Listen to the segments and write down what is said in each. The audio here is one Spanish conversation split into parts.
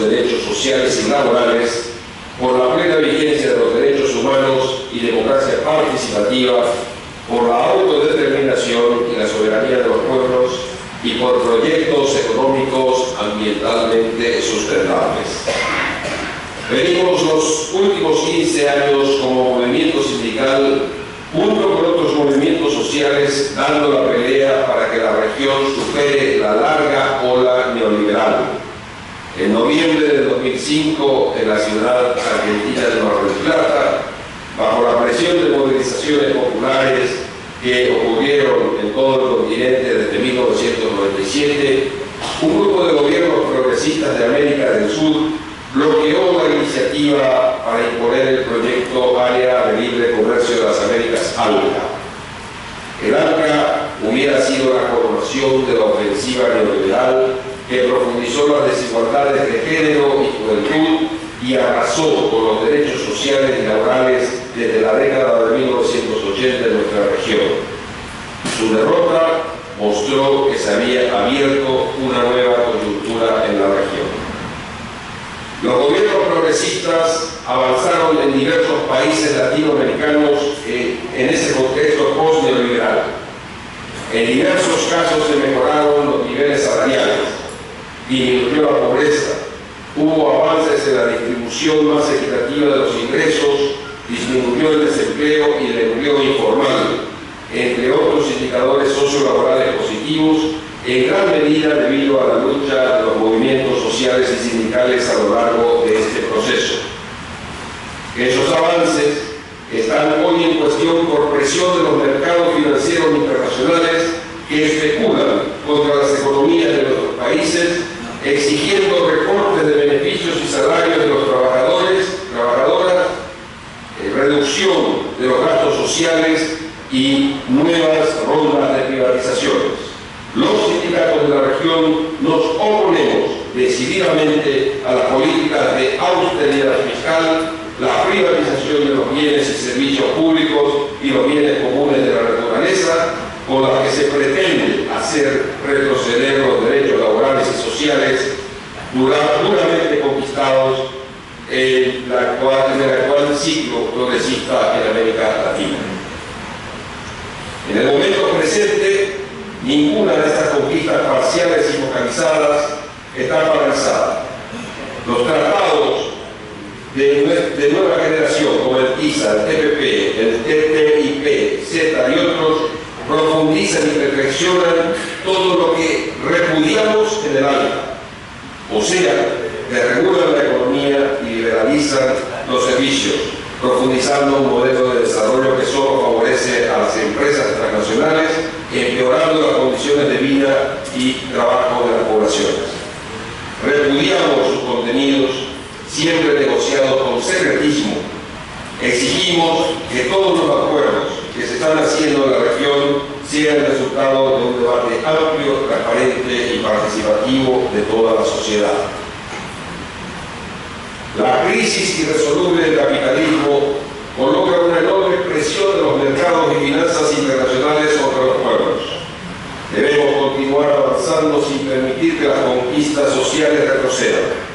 los derechos sociales y laborales, por la plena vigencia de los derechos humanos y democracia participativa, por la autodeterminación y la soberanía de los pueblos y por proyectos económicos ambientalmente sustentables. Venimos los últimos 15 años como movimiento sindical, junto con otros movimientos sociales, dando la pelea para que la región supere la larga ola neoliberal. En noviembre de 2005, en la ciudad argentina de Mar del Plata, bajo la presión de movilizaciones populares que ocurrieron en todo el continente desde 1997, un grupo de gobiernos progresistas de América del Sur bloqueó la iniciativa para imponer el proyecto Área de Libre Comercio de las Américas, ALCA. El ALCA hubiera sido la coronación de la ofensiva neoliberal que profundizó las desigualdades de género y juventud y arrasó con los derechos sociales y laborales desde la década de 1980 en nuestra región. Su derrota mostró que se había abierto una nueva coyuntura en la región. Los gobiernos progresistas avanzaron en diversos países latinoamericanos en ese contexto post-neoliberal. En diversos casos se mejoraron los niveles salariales, disminuyó la pobreza, hubo avances en la distribución más equitativa de los ingresos, disminuyó el desempleo y el empleo informal, entre otros indicadores sociolaborales positivos, en gran medida debido a la lucha de los movimientos sociales y sindicales a lo largo de este proceso. Esos avances están hoy en cuestión por presión de los mercados financieros internacionales que especulan contra las economías de nuestros países, exigiendo recortes de beneficios y salarios de los trabajadores, trabajadoras, reducción de los gastos sociales y nuevas rondas de privatizaciones. Los sindicatos de la región nos oponemos decididamente a las políticas de austeridad fiscal, la privatización de los bienes y servicios públicos y los bienes comunes de la naturaleza, con las que se pretende hacer retroceder los derechos laborales y sociales duramente conquistados en el actual ciclo progresista en América Latina. En el momento presente, ninguna de estas conquistas parciales y focalizadas está paralizada. Los tratados de nueva generación, como el TISA, el TPP, el TTIP, CETA y otros, profundizan y perfeccionan todo lo que repudiamos en el ALCA, o sea, que regulan la economía y liberalizan los servicios, profundizando un modelo de desarrollo que solo favorece a las empresas transnacionales, empeorando las condiciones de vida y trabajo de las poblaciones. Repudiamos sus contenidos, siempre negociados con secretismo. Exigimos que todos los acuerdos que se están haciendo en la región sean el resultado de un debate amplio, transparente y participativo de toda la sociedad. La crisis irresoluble del capitalismo coloca una enorme presión de los mercados y finanzas internacionales sobre los pueblos. Debemos continuar avanzando sin permitir que las conquistas sociales retrocedan.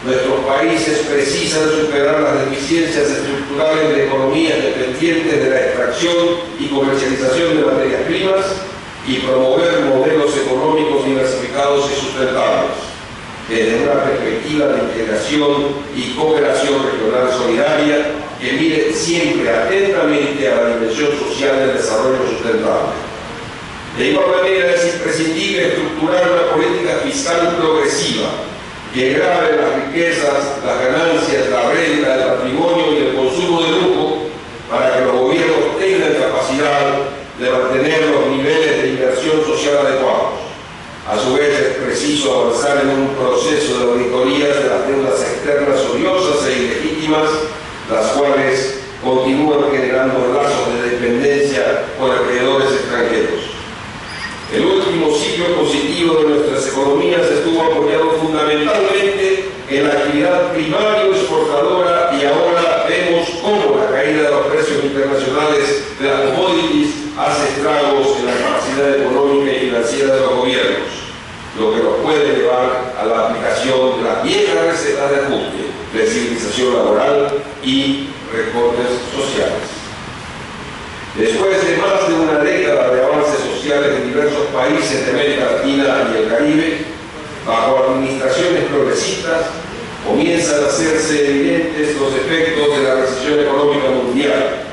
Nuestros países precisan superar las deficiencias estructurales de economías dependientes de la extracción y comercialización de materias primas y promover modelos económicos diversificados y sustentables, desde una perspectiva de integración y cooperación regional solidaria que mire siempre atentamente a la dimensión social del desarrollo sustentable. De igual manera, es imprescindible estructurar una política fiscal progresiva que grave las riquezas, las ganancias, la renta, el patrimonio y el consumo de lujo para que los gobiernos tengan capacidad de mantener los niveles de inversión social adecuados. A su vez, es preciso avanzar en un proceso de auditorías de las deudas externas odiosas e ilegítimas, las cuales continúan generando lazos de dependencia con acreedores extranjeros. El último ciclo positivo de nuestras economías estuvo apoyado fundamentalmente en la actividad primario-exportadora y ahora vemos cómo la caída de los precios internacionales de las commodities hace estragos en la capacidad económica y financiera de los gobiernos, lo que nos puede llevar a a la aplicación de las viejas recetas de ajuste, flexibilización laboral y recortes sociales. Después de más de una década de avances sociales en diversos países de América Latina y el Caribe, bajo administraciones progresistas, comienzan a hacerse evidentes los efectos de la recesión económica mundial,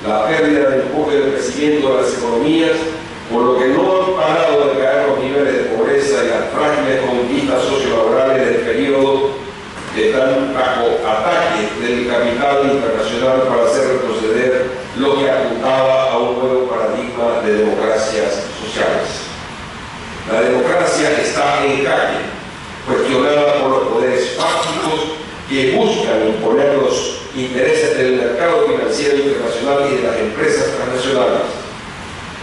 la pérdida de empuje del crecimiento de las economías, por lo que no han parado de caer los niveles de pobreza y las frágiles conquistas sociolaborales del periodo están bajo ataque del capital internacional para hacer retroceder lo que apuntaba a un nuevo paradigma de democracias sociales. La democracia está en jaque, cuestionada por los poderes fácticos que buscan imponer los intereses del mercado financiero internacional y de las empresas transnacionales.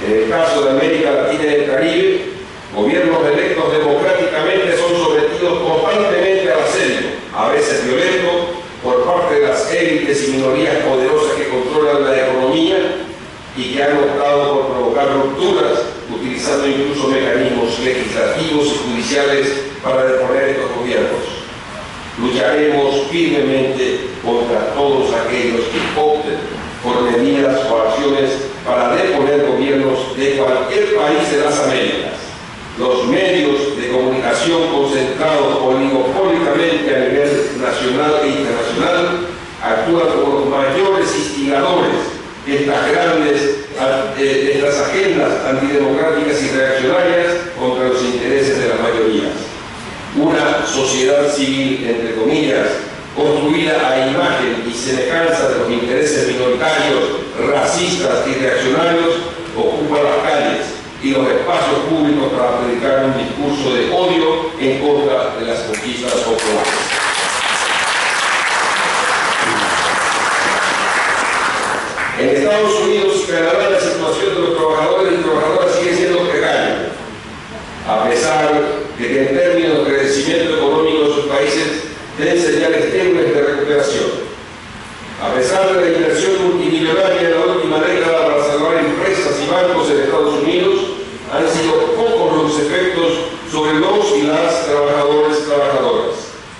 En el caso de América Latina y el Caribe, gobiernos electos democráticamente son sometidos constantemente al asedio, a veces violento, por parte de las élites y minorías poderosas que controlan la economía y que han optado por provocar rupturas, utilizando incluso mecanismos legislativos y judiciales para deponer estos gobiernos. Lucharemos firmemente contra todos aquellos que opten por medidas o acciones para deponer gobiernos de cualquier país de las Américas. Los medios de comunicación concentrados oligopólicamente a nivel nacional e internacional actúan como los mayores instigadores de estas agendas antidemocráticas y reaccionarias contra los intereses de las mayorías. Una sociedad civil, entre comillas, construida a imagen y semejanza de los intereses minoritarios, racistas y reaccionarios, ocupa las calles y los espacios públicos para predicar un discurso de odio en contra de las conquistas populares. En Estados Unidos y Canadá la situación de los trabajadores y trabajadoras sigue siendo precaria, a pesar de que en términos de crecimiento económico de sus países tienen señales tenues de recuperación. A pesar de la inversión multimillonaria en la última década para salvar empresas y bancos en Estados Unidos, han sido pocos los efectos sobre los y las trabajadoras,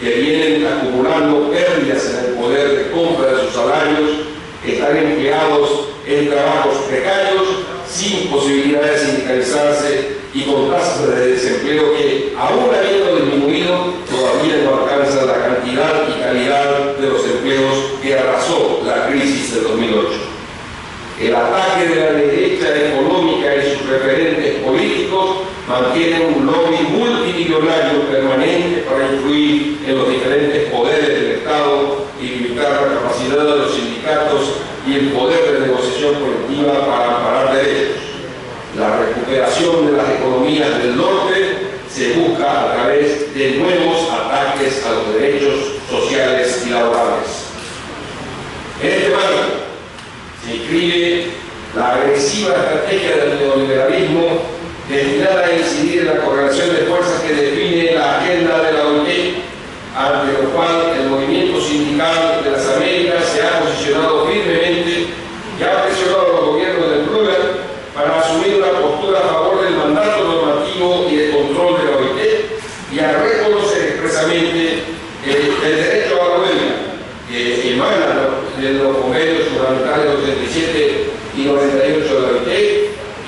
que vienen acumulando pérdidas en el poder de compra de sus salarios, están empleados en trabajos precarios, sin posibilidad de sindicalizarse y con tasas de desempleo que, aún habiendo disminuido, todavía no alcanzan la cantidad y calidad de los empleos que arrasó la crisis del 2008. El ataque de la derecha económica y sus referentes políticos mantienen un lobby multimillonario permanente para influir en los diferentes poderes del Estado y limitar la capacidad de los sindicatos y el poder de negociación colectiva para amparar derechos. La recuperación de las economías del norte se busca a través de nuevos ataques a los derechos sociales y laborales. En este marco se inscribe la agresiva estrategia del neoliberalismo destinada a incidir en la correlación de fuerzas que define la agenda de la OIT, ante lo cual el movimiento sindical de las Américas se ha posicionado firmemente y ha presionado a los gobiernos del Lula para asumir una postura a favor del mandato normativo y de control de la OIT y a reconocer expresamente el derecho a la huelga que emana de los convenios fundamentales 87 y 98 de la OIT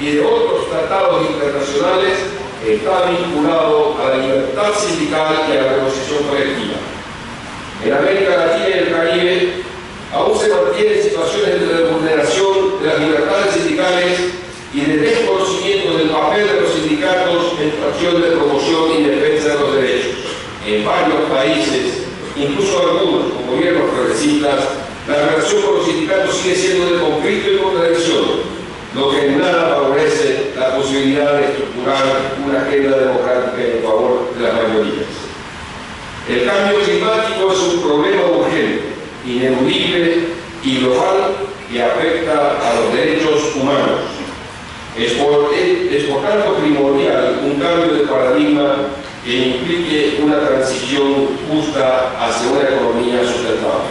y de otros tratados internacionales que está vinculado a la libertad sindical y a la negociación colectiva. En América Latina y el Caribe aún se mantienen situaciones de vulneración de las libertades sindicales y de desconocimiento del papel de los sindicatos en su acción de promoción y defensa de los derechos. En varios países, incluso algunos con gobiernos progresistas, la relación con los sindicatos sigue siendo de conflicto y contradicción, lo que en nada favorece la posibilidad de estructurar una agenda democrática en favor de las mayorías. El cambio climático es un problema urgente, ineludible y global que afecta a los derechos humanos. Es por tanto primordial un cambio de paradigma que implique una transición justa hacia una economía sustentable.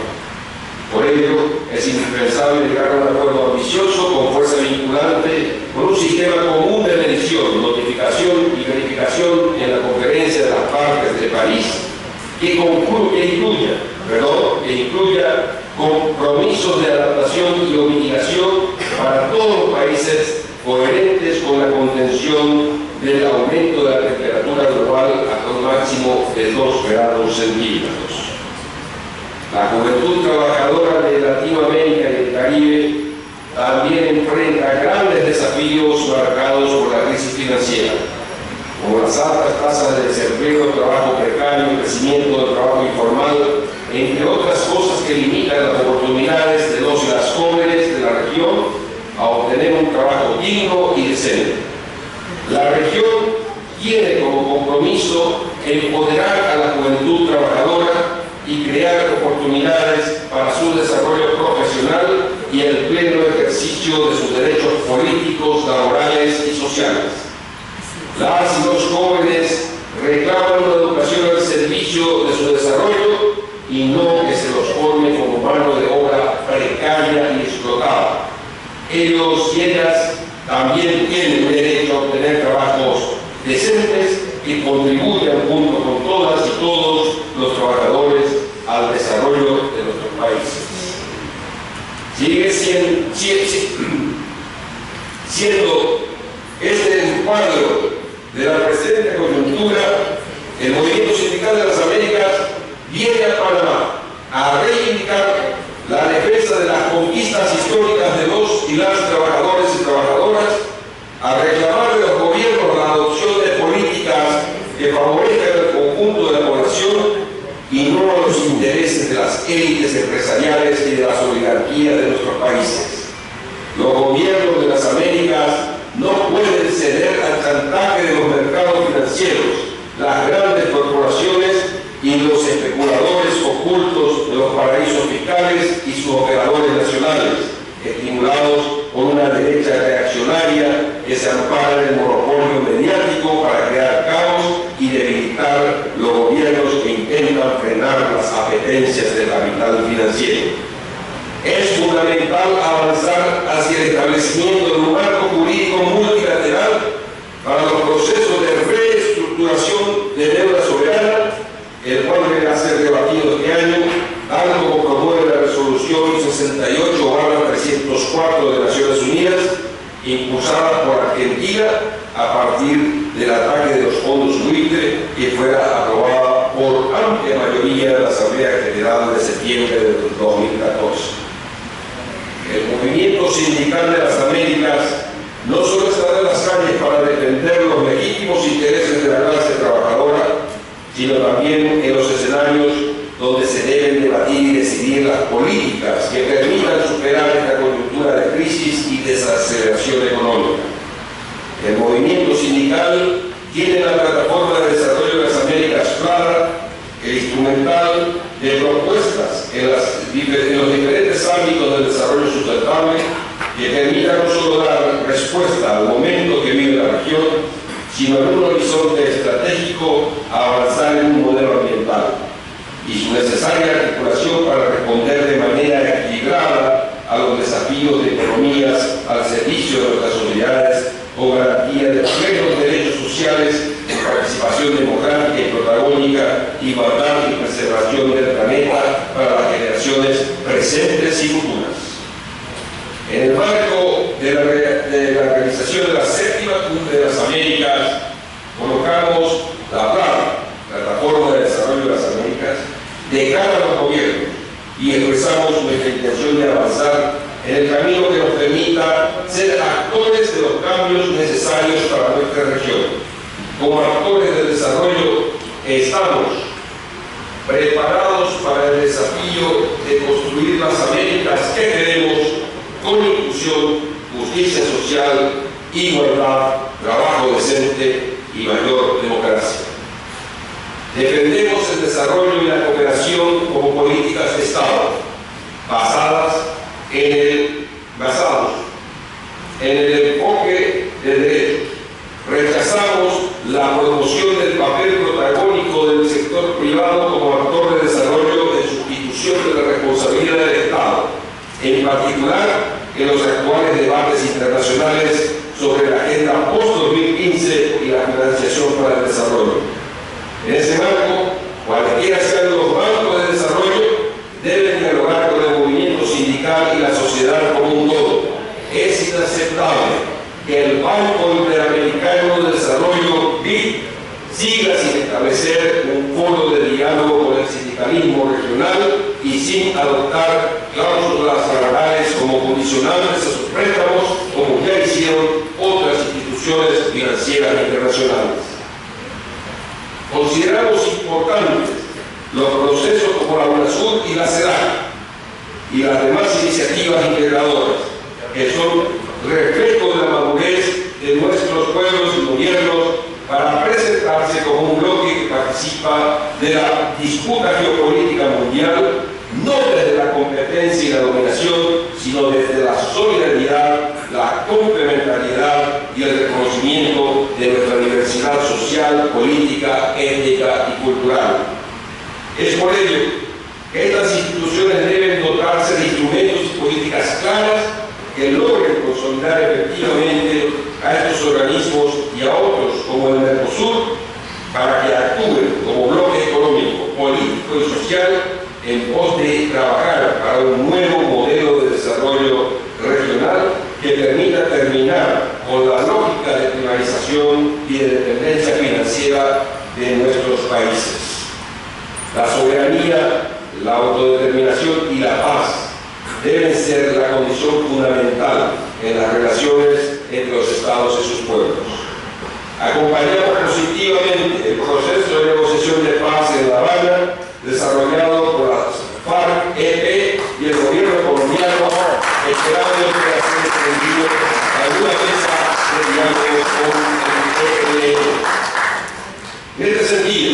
Por ello, es indispensable llegar a un acuerdo ambicioso con fuerza vinculante, con un sistema común de medición, notificación y verificación en la conferencia de las partes de París que incluya compromisos de adaptación y mitigación para todos los países coherentes con la contención del aumento de la temperatura global hasta un máximo de 2 grados centígrados. La juventud trabajadora de Latinoamérica y el Caribe también enfrenta grandes desafíos marcados por la crisis financiera, como las altas tasas de desempleo, trabajo precario, crecimiento del trabajo informal, entre otras cosas que limitan las oportunidades de los y las jóvenes de la región a obtener un trabajo digno y decente. La región tiene como compromiso empoderar a la juventud trabajadora y crear oportunidades para su desarrollo profesional y el pleno ejercicio de sus derechos políticos, laborales y sociales. Las y los jóvenes reclaman una educación al servicio de su desarrollo y no que se los forme como mano de obra precaria y explotada. Ellos y ellas también tienen derecho a obtener trabajos decentes que contribuyan junto con todas y todos los trabajadores al desarrollo de nuestros países. Sigue siendo este el cuadro de la presente coyuntura, el movimiento sindical de las Américas viene a Panamá a reivindicar la defensa de las conquistas históricas de los y las trabajadores y trabajadoras, a reclamar de los gobiernos la adopción de políticas que favorezcan el conjunto de la población y no a los intereses de las élites empresariales y de las oligarquías de nuestros países. Los gobiernos de las Américas no pueden ceder al chantaje de los mercados financieros, las grandes corporaciones y los especuladores ocultos de los paraísos fiscales y sus operadores nacionales, estimulados por una derecha reaccionaria que se ampara en el monopolio mediático para crear caos y debilitar los gobiernos que intentan frenar las apetencias del capital financiero. Es fundamental avanzar hacia el establecimiento de un marco jurídico multilateral para los procesos de reestructuración de deuda soberana, el cual deberá ser debatido este año, tal como promueve la resolución 68/304 de Naciones Unidas, impulsada por Argentina a partir del ataque de los fondos buitre, que fuera aprobada por amplia mayoría de la Asamblea General de septiembre de 2014. El movimiento sindical de las Américas no solo estará en las calles para defender los legítimos intereses de la clase trabajadora, sino también en los escenarios donde se deben debatir y decidir las políticas que permitan superar esta coyuntura de crisis y desaceleración económica. El movimiento sindical tiene la plataforma de desarrollo de las Américas clara, el instrumental de propuestas en los diferentes ámbitos del desarrollo sustentable que permitan no solo dar respuesta al momento que vive la región, sino en un horizonte estratégico a avanzar en un modelo ambiental y su necesaria articulación para responder de manera equilibrada a los desafíos de economías al servicio de nuestras sociedades con garantía de plenos derechos sociales, de participación democrática y protagónica, igualdad y preservación del planeta para las generaciones presentes y futuras. En el marco de la realización de la séptima Cumbre de las Américas, colocamos la plataforma de desarrollo de las Américas de cara a los gobiernos y expresamos nuestra intención de avanzar en el camino que nos permita ser actores de los cambios necesarios para nuestra región. Como actores del desarrollo estamos preparados para el desafío de construir las Américas que queremos, con inclusión, justicia social, igualdad, trabajo decente y mayor democracia. Defendemos el desarrollo y la cooperación como políticas de Estado, basados en el enfoque de derechos. Rechazamos la promoción del papel protagónico del sector privado como actor de desarrollo en sustitución de la responsabilidad del Estado, en particular en los actuales debates internacionales sobre la agenda post-2015 y la financiación para el desarrollo. En ese marco, cualquiera sean los bancos de desarrollo, deben dialogar con el movimiento sindical y la sociedad como un todo. Es inaceptable que el Banco Interamericano de Desarrollo, BID, siga sin establecer un foro de diálogo con el sindicalismo regional y sin adoptar cláusulas salariales como condicionantes a sus préstamos, como ya hicieron otras instituciones financieras internacionales. Consideramos importantes los procesos como la UNASUR y la CEDAC y las demás iniciativas integradoras, que son reflejo de la madurez de nuestros pueblos y gobiernos para presentarse como un bloque que participa de la disputa geopolítica mundial, no desde la competencia y la dominación, sino desde la solidaridad, la complementariedad y el reconocimiento de nuestra diversidad social, política, étnica y cultural. Es por ello que estas instituciones deben dotarse de instrumentos y políticas claras que logren consolidar efectivamente a estos organismos y a otros como el Mercosur para que actúen como bloque económico, político y social en pos de trabajar para un nuevo modelo de desarrollo regional que permita terminar con la lógica de privatización y de dependencia financiera de nuestros países. La soberanía, la autodeterminación y la paz deben ser la condición fundamental en las relaciones entre los estados y sus pueblos. Acompañamos positivamente el proceso de negociación de paz en La Habana, desarrollado por las FARC-EP y el gobierno colombiano, esperando que sea extendido alguna mesa de diálogo con el ELN. En este sentido,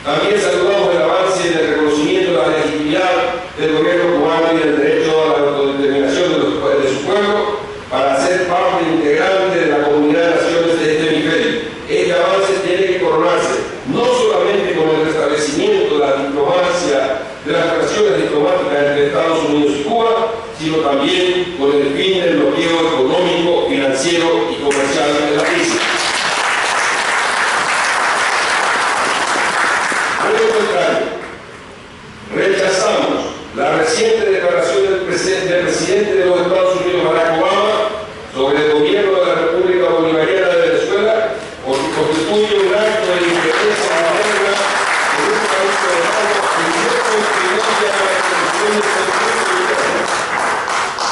también saludamos el avance en el reconocimiento de la legitimidad del gobierno cubano y del derecho a la autodeterminación de su pueblo para ser parte integrante de la comunidad de naciones de este hemisferio. Este avance tiene que coronarse no solamente con el restablecimiento de la diplomacia, de las relaciones diplomáticas entre Estados Unidos y Cuba, sino también con el fin del bloqueo económico, financiero y comercial de la crisis. Por el contrario, rechazamos la reciente declaración del presidente de los Estados Unidos, Barack Obama, sobre el gobierno de la República Bolivariana de Venezuela, porque constituye un acto de injerencia interna en un país soberano que no contribuye a la extensión del conflicto interno.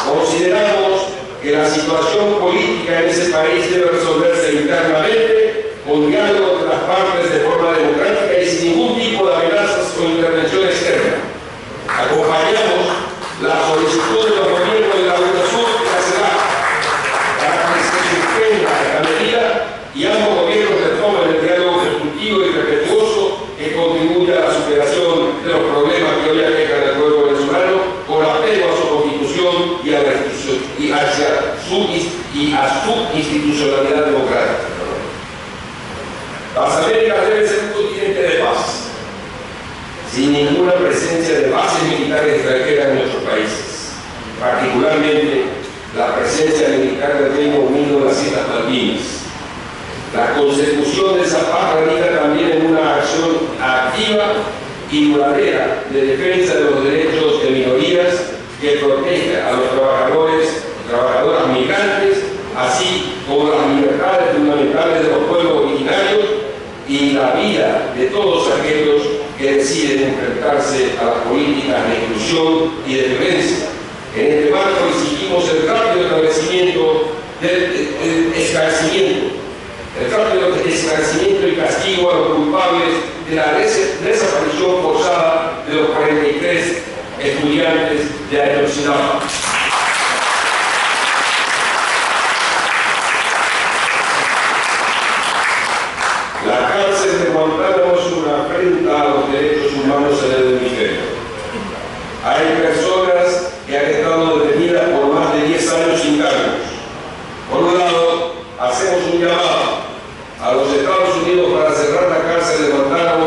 Consideramos que la situación política en ese país debe resolverse internamente con diálogo entre las partes de forma democrática y sin ningún tipo de amenazas o intervención externa. Acompañamos la solicitud de los gobiernos de la UNASUR y la CEDAC para que se suspenda esta medida y ambos gobiernos retomen el diálogo constructivo y respetuoso que contribuya a la superación de los problemas que hoy aquejan al pueblo venezolano con apego a su constitución y a su institucionalidad democrática. Las Américas deben ser un continente de paz, sin ninguna presencia de bases militares extranjeras en nuestros países, particularmente la presencia militar del Reino Unido en las Islas Malvinas. La consecución de esa paz radica también en una acción activa y duradera de defensa de los derechos de minorías que proteja a los trabajadores y trabajadoras migrantes, así como las libertades fundamentales de los pueblos originarios y la vida de todos aquellos que deciden enfrentarse a las políticas de exclusión y de violencia. En este marco exigimos el rápido establecimiento del esclarecimiento y castigo a los culpables de la desaparición forzada de los 43 estudiantes de Ayotzinapa. La cárcel de Guantánamo es una afrenta a los derechos humanos en el hemisferio. Hay personas que han estado detenidas por más de 10 años sin cargos. Por un lado, hacemos un llamado a los Estados Unidos para cerrar la cárcel de Guantánamo.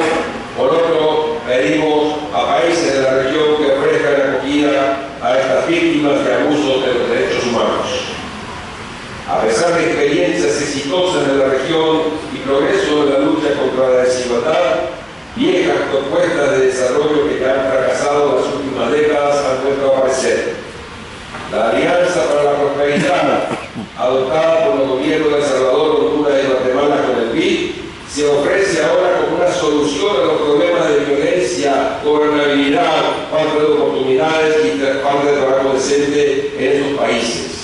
Por otro, pedimos a países de la región que ofrezcan acogida a estas víctimas de abusos de los derechos humanos. A pesar de experiencias exitosas en la región y progreso en la lucha contra la desigualdad, Viejas propuestas de desarrollo que ya han fracasado en las últimas décadas han vuelto a aparecer. La Alianza para la Prosperidad, adoptada por los gobiernos de El Salvador, Honduras y Guatemala con el BID, se ofrece ahora como una solución a los problemas de violencia, gobernabilidad, falta de oportunidades y falta de trabajo decente en esos países.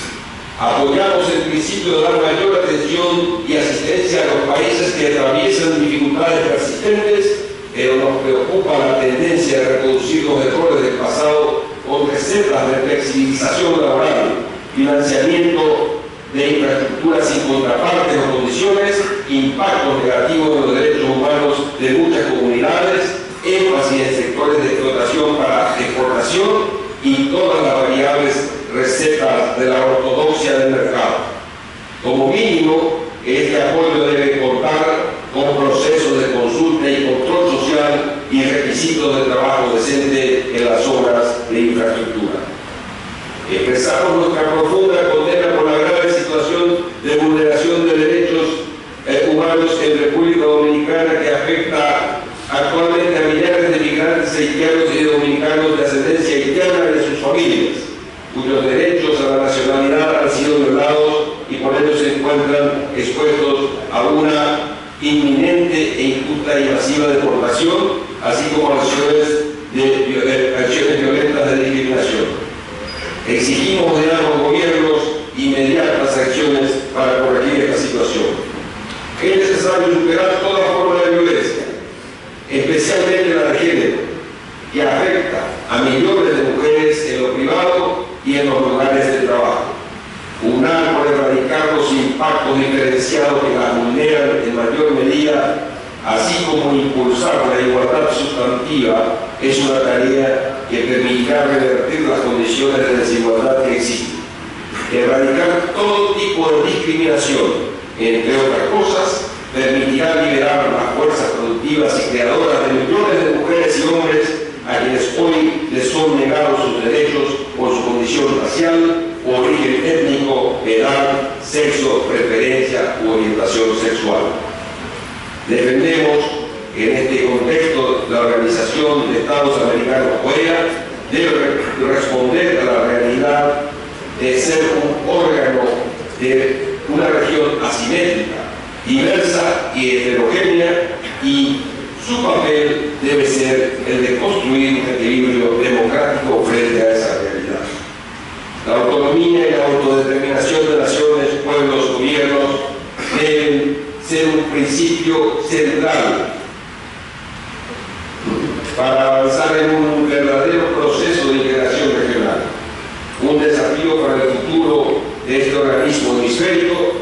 Apoyamos el principio de dar mayor atención y asistencia a los países que atraviesan dificultades persistentes, pero nos preocupa la tendencia de reproducir los errores del pasado con recetas de flexibilización laboral, financiamiento de infraestructuras sin contrapartes o condiciones, impactos negativos en los derechos humanos de muchas comunidades, énfasis en sectores de explotación para exportación y todas las variables recetas de la ortodoxia del mercado. Como mínimo, este apoyo debe contar con procesos de consulta y control social y requisitos de trabajo decente en las obras de infraestructura. Expresamos nuestra profunda condena por la grave situación de vulneración de derechos humanos en República Dominicana que afecta actualmente a millares de migrantes haitianos y dominicanos de ascendencia haitiana y de sus familias, cuyos derechos a la nacionalidad han sido violados y por ello se encuentran expuestos a una inminente e injusta y masiva deportación, así como acciones violentas de discriminación. Exigimos de ambos gobiernos inmediatas acciones para corregir esta situación. Es necesario superar toda forma de violencia, especialmente la de género, que afecta a millones de mujeres en lo privado y en los lugares de trabajo. Unar por erradicar los impactos diferenciados que las vulneran en mayor medida, así como impulsar la igualdad sustantiva, es una tarea que permitirá revertir las condiciones de desigualdad que existen. Erradicar todo tipo de discriminación, entre otras cosas, permitirá liberar las fuerzas productivas y creadoras de millones de mujeres y hombres a quienes hoy les son negados sus derechos por su condición racial, origen étnico, edad, sexo, preferencia u orientación sexual. Defendemos que en este contexto la Organización de Estados Americanos, OEA, debe responder a la realidad de ser un órgano de una región asimétrica, diversa y heterogénea, y su papel debe ser el de construir un equilibrio democrático frente a esa realidad. La autonomía y la autodeterminación de naciones, pueblos, gobiernos deben ser un principio central para avanzar en un verdadero proceso de integración regional. Un desafío para el futuro de este organismo hemisférico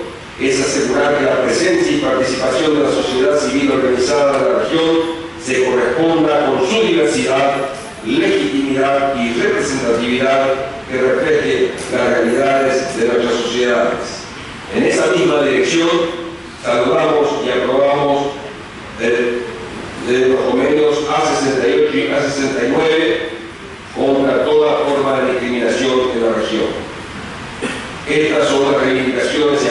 es asegurar que la presencia y participación de la sociedad civil organizada de la región se corresponda con su diversidad, legitimidad y representatividad que refleje las realidades de nuestras sociedades. En esa misma dirección, saludamos y aprobamos los convenios A68 y A69 contra toda forma de discriminación en la región. Estas son las reivindicaciones